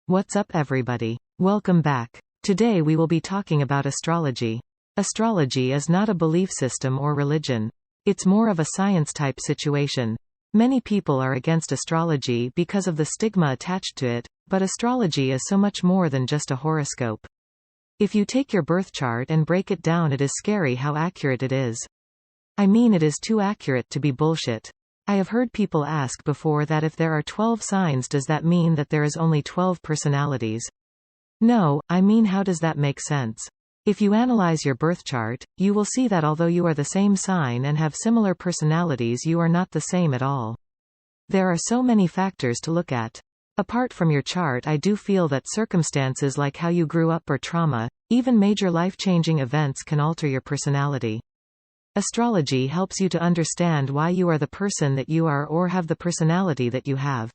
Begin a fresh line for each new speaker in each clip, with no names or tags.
What's up everybody? Welcome back. Today we will be talking about astrology. Astrology is not a belief system or religion. It's more of a science-type situation. Many people are against astrology because of the stigma attached to it, but astrology is so much more than just a horoscope. If you take your birth chart and break it down, it is scary how accurate it is. I mean, it is too accurate to be bullshit. I have heard people ask before that if there are 12 signs, does that mean that there is only 12 personalities? No, I mean, how does that make sense? If you analyze your birth chart, you will see that although you are the same sign and have similar personalities, you are not the same at all. There are so many factors to look at. Apart from your chart, I do feel that circumstances like how you grew up or trauma, even major life-changing events, can alter your personality. Astrology helps you to understand why you are the person that you are or have the personality that you have.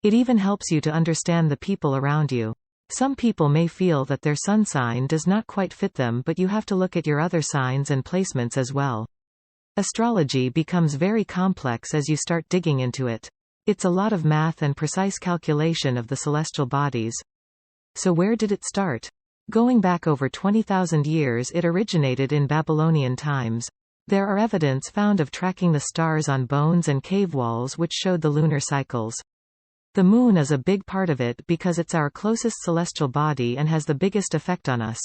It even helps you to understand the people around you. Some people may feel that their sun sign does not quite fit them, but you have to look at your other signs and placements as well. Astrology becomes very complex as you start digging into it. It's a lot of math and precise calculation of the celestial bodies. So where did it start? Going back over 20,000 years, it originated in Babylonian times. There are evidence found of tracking the stars on bones and cave walls which showed the lunar cycles. The moon is a big part of it because it's our closest celestial body and has the biggest effect on us.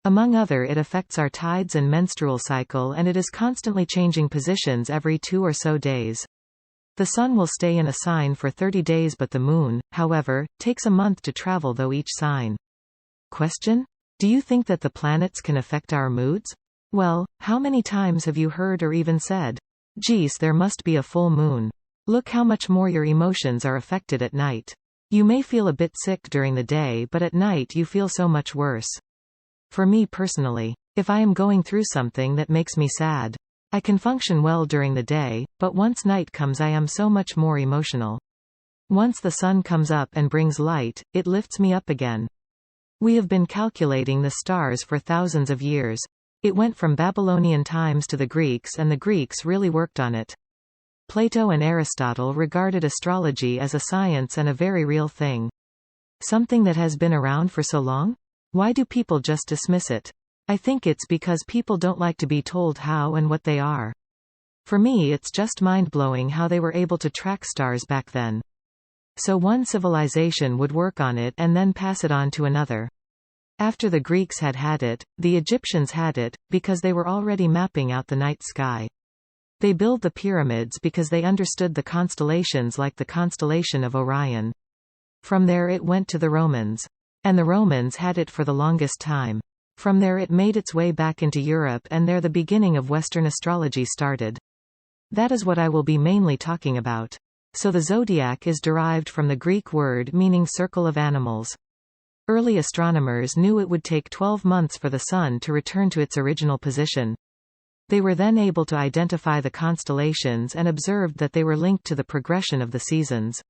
Among other, it affects our tides and menstrual cycle, and it is constantly changing positions every 2 or so days. The sun will stay in a sign for 30 days, but the moon, however, takes a month to travel through each sign. Question? Do you think that the planets can affect our moods? Well, how many times have you heard or even said, "Geez, there must be a full moon. Look how much more your emotions are affected at night." You may feel a bit sick during the day, but at night you feel so much worse. For me personally, if I am going through something that makes me sad, I can function well during the day, but once night comes I am so much more emotional. Once the sun comes up and brings light, it lifts me up again. We have been calculating the stars for thousands of years. It went from Babylonian times to the Greeks, and the Greeks really worked on it. Plato and Aristotle regarded astrology as a science and a very real thing. Something that has been around for so long? Why do people just dismiss it? I think it's because people don't like to be told how and what they are. For me, it's just mind-blowing how they were able to track stars back then. So one civilization would work on it and then pass it on to another. After the Greeks had it, the Egyptians had it, because they were already mapping out the night sky. They built the pyramids because they understood the constellations, like the constellation of Orion. From there it went to the Romans. And the Romans had it for the longest time. From there it made its way back into Europe, and there the beginning of Western astrology started. That is what I will be mainly talking about. So the zodiac is derived from the Greek word meaning circle of animals. Early astronomers knew it would take 12 months for the sun to return to its original position. They were then able to identify the constellations and observed that they were linked to the progression of the seasons.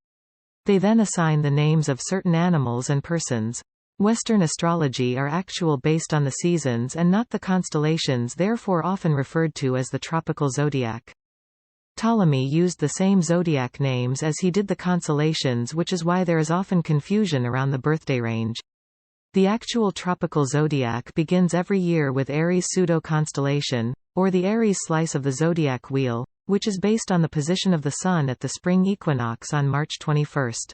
They then assigned the names of certain animals and persons. Western astrology are actual based on the seasons and not the constellations, therefore often referred to as the tropical zodiac. Ptolemy used the same zodiac names as he did the constellations, which is why there is often confusion around the birthday range. The actual tropical zodiac begins every year with Aries pseudo-constellation, or the Aries slice of the zodiac wheel, which is based on the position of the sun at the spring equinox on March 21st.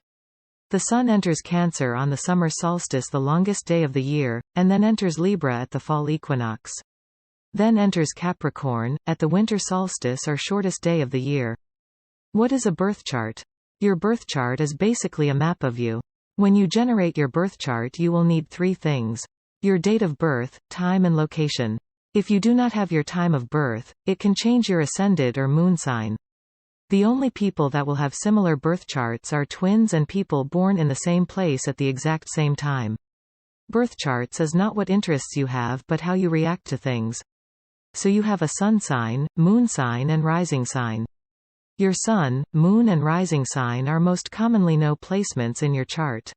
The sun enters Cancer on the summer solstice, the longest day of the year, and then enters Libra at the fall equinox. Then enters Capricorn, at the winter solstice or shortest day of the year. What is a birth chart? Your birth chart is basically a map of you. When you generate your birth chart, you will need 3 things. Your date of birth, time and location. If you do not have your time of birth, it can change your ascendant or moon sign. The only people that will have similar birth charts are twins and people born in the same place at the exact same time. Birth charts is not what interests you have, but how you react to things. So you have a sun sign, moon sign and rising sign. Your sun, moon and rising sign are most commonly no placements in your chart.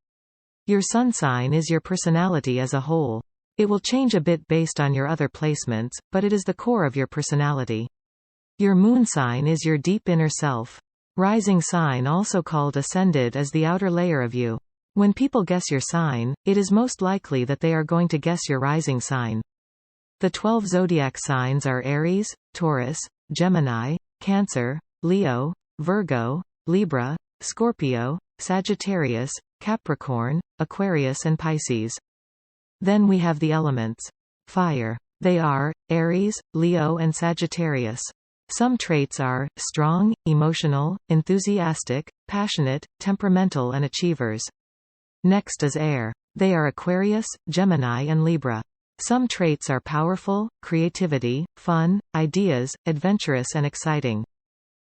Your sun sign is your personality as a whole. It will change a bit based on your other placements, but it is the core of your personality. Your moon sign is your deep inner self. Rising sign, also called ascended, is the outer layer of you. When people guess your sign, it is most likely that they are going to guess your rising sign. The 12 zodiac signs are Aries, Taurus, Gemini, Cancer, Leo, Virgo, Libra, Scorpio, Sagittarius, Capricorn, Aquarius and Pisces. Then we have the elements. Fire. They are Aries, Leo and Sagittarius. Some traits are strong, emotional, enthusiastic, passionate, temperamental and achievers. Next is air. They are Aquarius, Gemini and Libra. Some traits are powerful, creativity, fun, ideas, adventurous and exciting.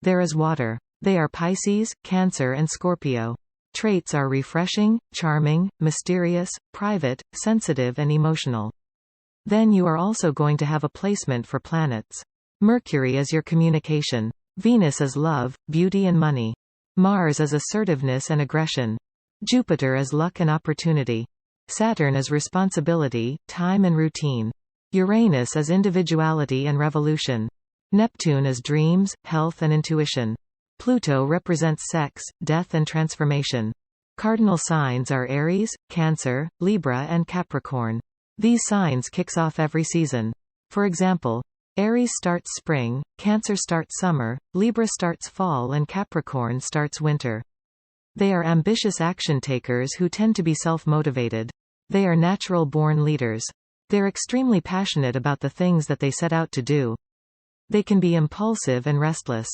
There is water. They are Pisces, Cancer and Scorpio. Traits are refreshing, charming, mysterious, private, sensitive and emotional. Then you are also going to have a placement for planets. Mercury is your communication. Venus is love, beauty and money. Mars is assertiveness and aggression. Jupiter is luck and opportunity. Saturn is responsibility, time and routine. Uranus is individuality and revolution. Neptune is dreams, health and intuition. Pluto represents sex, death and transformation. Cardinal signs are Aries, Cancer, Libra and Capricorn. These signs kicks off every season. For example, Aries starts spring, Cancer starts summer, Libra starts fall and Capricorn starts winter. They are ambitious action takers who tend to be self-motivated. They are natural-born leaders. They're extremely passionate about the things that they set out to do. They can be impulsive and restless.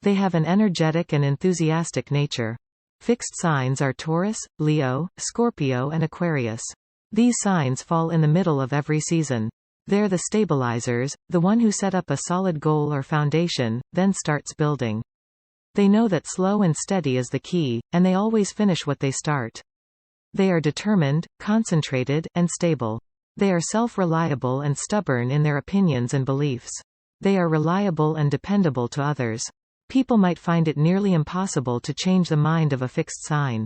They have an energetic and enthusiastic nature. Fixed signs are Taurus, Leo, Scorpio and Aquarius. These signs fall in the middle of every season. They're the stabilizers, the one who set up a solid goal or foundation, then starts building. They know that slow and steady is the key, and they always finish what they start. They are determined, concentrated, and stable. They are self-reliable and stubborn in their opinions and beliefs. They are reliable and dependable to others. People might find it nearly impossible to change the mind of a fixed sign.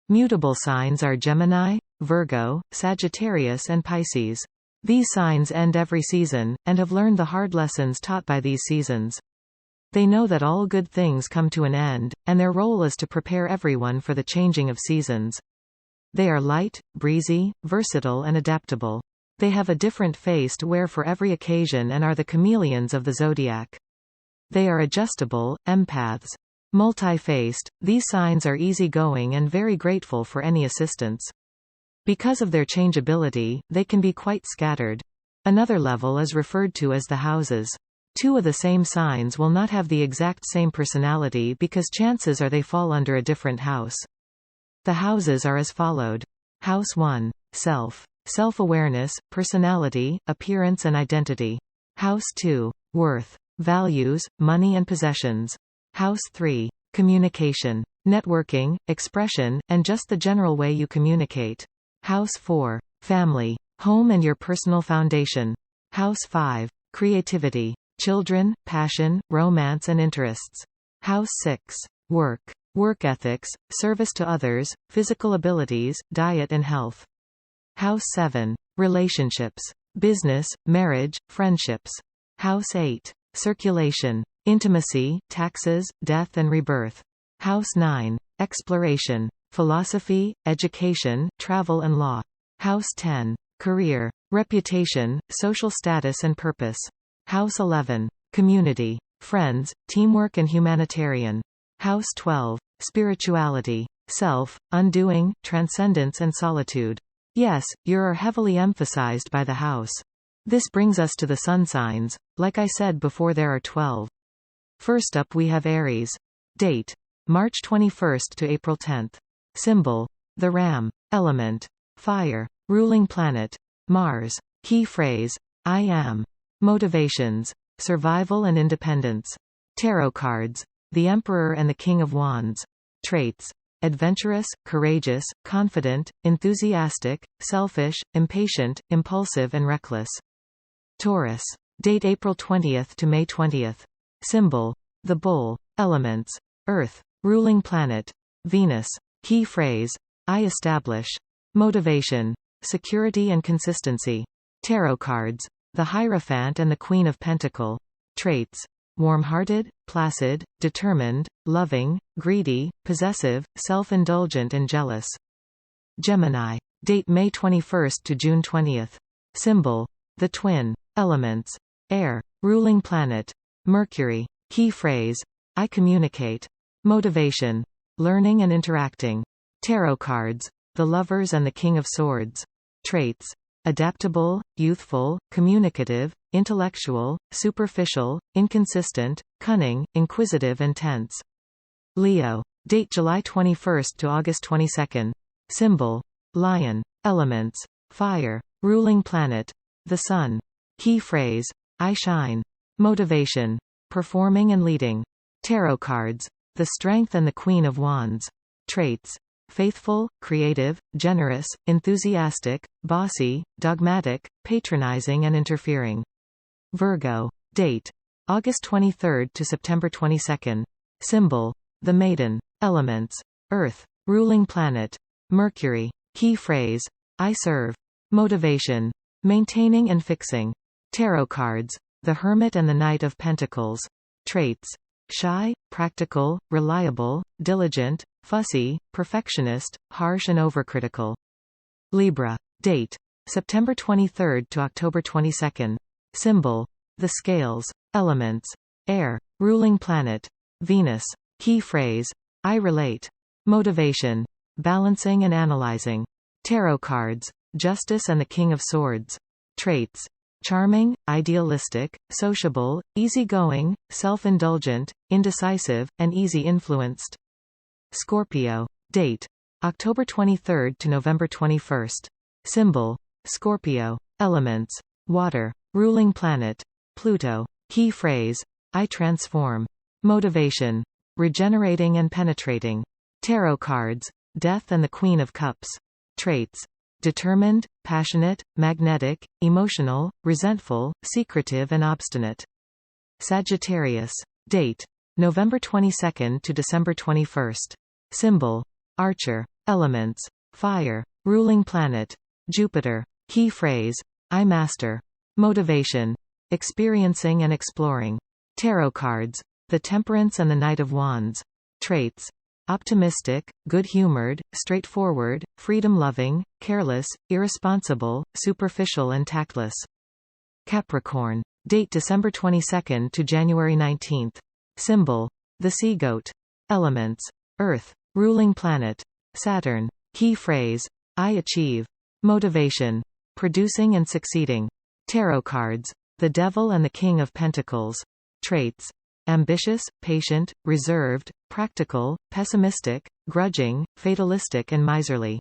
Mutable signs are Gemini, Virgo, Sagittarius and Pisces. These signs end every season, and have learned the hard lessons taught by these seasons. They know that all good things come to an end, and their role is to prepare everyone for the changing of seasons. They are light, breezy, versatile and adaptable. They have a different face to wear for every occasion and are the chameleons of the zodiac. They are adjustable, empaths. Multi-faced, these signs are easygoing and very grateful for any assistance. Because of their changeability, they can be quite scattered. Another level is referred to as the houses. Two of the same signs will not have the exact same personality because chances are they fall under a different house. The houses are as followed. House 1. Self. Self-awareness, personality, appearance and identity. House 2. Worth. Values, money and possessions. House 3. Communication. Networking, expression, and just the general way you communicate. House 4. Family. Home and your personal foundation. House 5. Creativity. Children, passion, romance and interests. House 6. Work. Work ethics, service to others, physical abilities, diet and health. House 7. Relationships. Business, marriage, friendships. House 8. Circulation. Intimacy, taxes, death and rebirth. House 9. Exploration. Philosophy, education, travel and law. House 10. Career. Reputation, social status and purpose. House 11. Community. Friends, teamwork and humanitarian. House 12. Spirituality. Self, undoing, transcendence and solitude. Yes, you are heavily emphasized by the house. This brings us to the sun signs. Like I said before, there are 12. First up we have Aries. Date. March 21st to April 10th. Symbol. The ram. Element. Fire. Ruling planet. Mars. Key phrase. I am. Motivations. Survival and independence. Tarot cards. The Emperor and the King of Wands. Traits. Adventurous, courageous, confident, enthusiastic, selfish, impatient, impulsive and reckless. Taurus. Date April 20th to May 20th. Symbol. The bull. Elements. Earth. Ruling planet. Venus. Key phrase. I establish. Motivation. Security and consistency. Tarot cards. The Hierophant and the Queen of Pentacle. Traits. Warm-hearted, placid, determined, loving, greedy, possessive, self-indulgent and jealous. Gemini. Date May 21 to June 20. Symbol: the twin. Elements: air. Ruling planet: Mercury. Key phrase: I communicate. Motivation: learning and interacting. Tarot cards: the Lovers and the King of Swords. Traits: adaptable, youthful, communicative, intellectual, superficial, inconsistent, cunning, inquisitive and tense. Leo. Date July 21 to August 22. Symbol: lion. Elements: fire. Ruling planet: the sun. Key phrase: I shine. Motivation: performing and leading. Tarot cards: the Strength and the Queen of Wands. Traits: faithful, creative, generous, enthusiastic, bossy, dogmatic, patronizing and interfering. Virgo. Date: August 23 to September 22. Symbol: the maiden. Elements: earth. Ruling planet: Mercury. Key phrase: I serve. Motivation: maintaining and fixing. Tarot cards: the Hermit and the Knight of Pentacles. Traits: shy, practical, reliable, diligent, fussy, perfectionist, harsh and overcritical. Libra. Date: September 23 to October 22. Symbol: the scales. Elements: air. Ruling planet: Venus. Key phrase: I relate. Motivation: balancing and analyzing. Tarot cards: Justice and the King of Swords. Traits: charming, idealistic, sociable, easygoing, self-indulgent, indecisive, and easy-influenced. Scorpio. Date: October 23 to November 21. Symbol: Scorpio. Elements: water. Ruling planet: Pluto. Key phrase: I transform. Motivation: regenerating and penetrating. Tarot cards: Death and the Queen of Cups. Traits: determined, passionate, magnetic, emotional, resentful, secretive and obstinate. Sagittarius. Date: November 22 to December 21. Symbol: Archer. Elements: fire. Ruling planet: Jupiter. Key phrase: I master. Motivation: experiencing and exploring. Tarot cards: the Temperance and the Knight of Wands. Traits: optimistic, good-humored, straightforward, freedom-loving, careless, irresponsible, superficial and tactless. Capricorn. Date December 22 to January 19. Symbol: the sea goat. Elements: earth. Ruling planet: Saturn. Key phrase: I achieve. Motivation: producing and succeeding. Tarot cards: the Devil and the King of Pentacles. Traits: ambitious, patient, reserved, practical, pessimistic, grudging, fatalistic and miserly.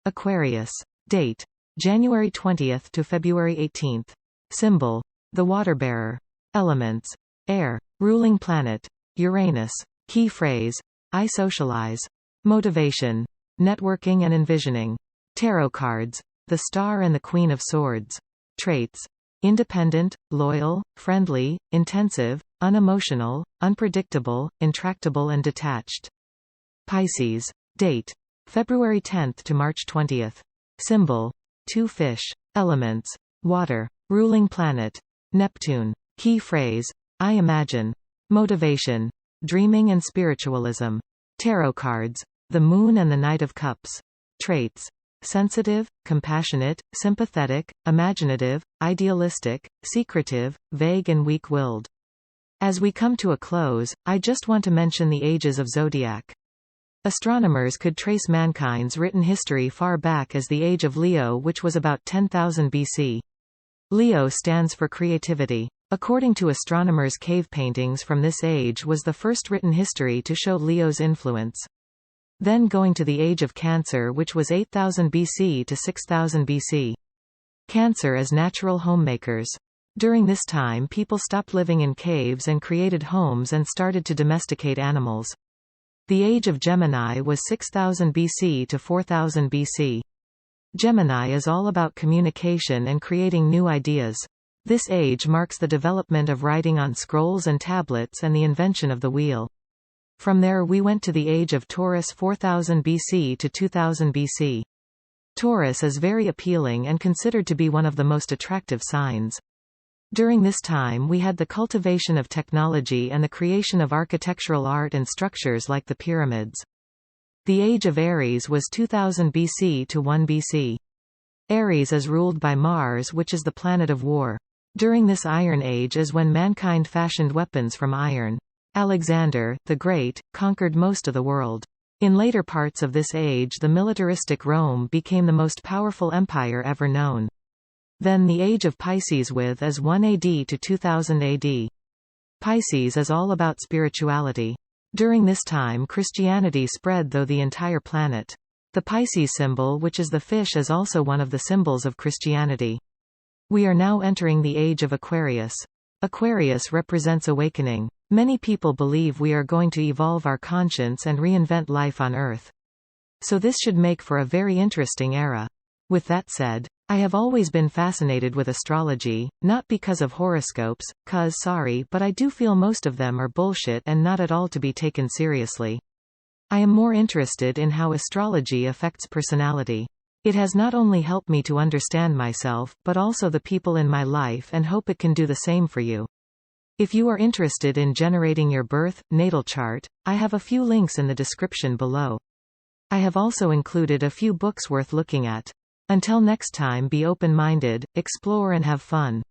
Aquarius. Date: January 20 to February 18. Symbol: the water-bearer. Elements: air. Ruling planet: Uranus. Key phrase: I socialize. Motivation: networking and envisioning. Tarot cards: the Star and the Queen of Swords. Traits: independent, loyal, friendly, intensive, unemotional, unpredictable, intractable and detached. Pisces. Date: February 10 to March 20. Symbol: two fish. Elements: water. Ruling planet: Neptune. Key phrase: I imagine. Motivation: dreaming and spiritualism. Tarot cards: the Moon and the Knight of Cups. Traits: sensitive, compassionate, sympathetic, imaginative, idealistic, secretive, vague and weak-willed. As we come to a close, I just want to mention the ages of zodiac. Astronomers could trace mankind's written history far back as the age of Leo, which was about 10,000 BC. Leo stands for creativity. According to astronomers, cave paintings from this age was the first written history to show Leo's influence. Then going to the age of Cancer, which was 8000 BC to 6000 BC. Cancer as natural homemakers. During this time people stopped living in caves and created homes and started to domesticate animals. The age of Gemini was 6000 BC to 4000 BC. Gemini is all about communication and creating new ideas. This age marks the development of writing on scrolls and tablets and the invention of the wheel. From there we went to the age of Taurus 4000 BC to 2000 BC. Taurus is very appealing and considered to be one of the most attractive signs. During this time we had the cultivation of technology and the creation of architectural art and structures like the pyramids. The age of Aries was 2000 BC to 1 BC. Aries is ruled by Mars, which is the planet of war. During this Iron Age is when mankind fashioned weapons from iron. Alexander, the Great, conquered most of the world. In later parts of this age the militaristic Rome became the most powerful empire ever known. Then the age of Pisces with is 1 AD to 2000 AD. Pisces is all about spirituality. During this time Christianity spread through the entire planet. The Pisces symbol, which is the fish, is also one of the symbols of Christianity. We are now entering the age of Aquarius. Aquarius represents awakening. Many people believe we are going to evolve our conscience and reinvent life on Earth. So this should make for a very interesting era. With that said, I have always been fascinated with astrology, not because of horoscopes, but I do feel most of them are bullshit and not at all to be taken seriously. I am more interested in how astrology affects personality. It has not only helped me to understand myself, but also the people in my life, and hope it can do the same for you. If you are interested in generating your birth, natal chart, I have a few links in the description below. I have also included a few books worth looking at. Until next time, be open-minded, explore and have fun.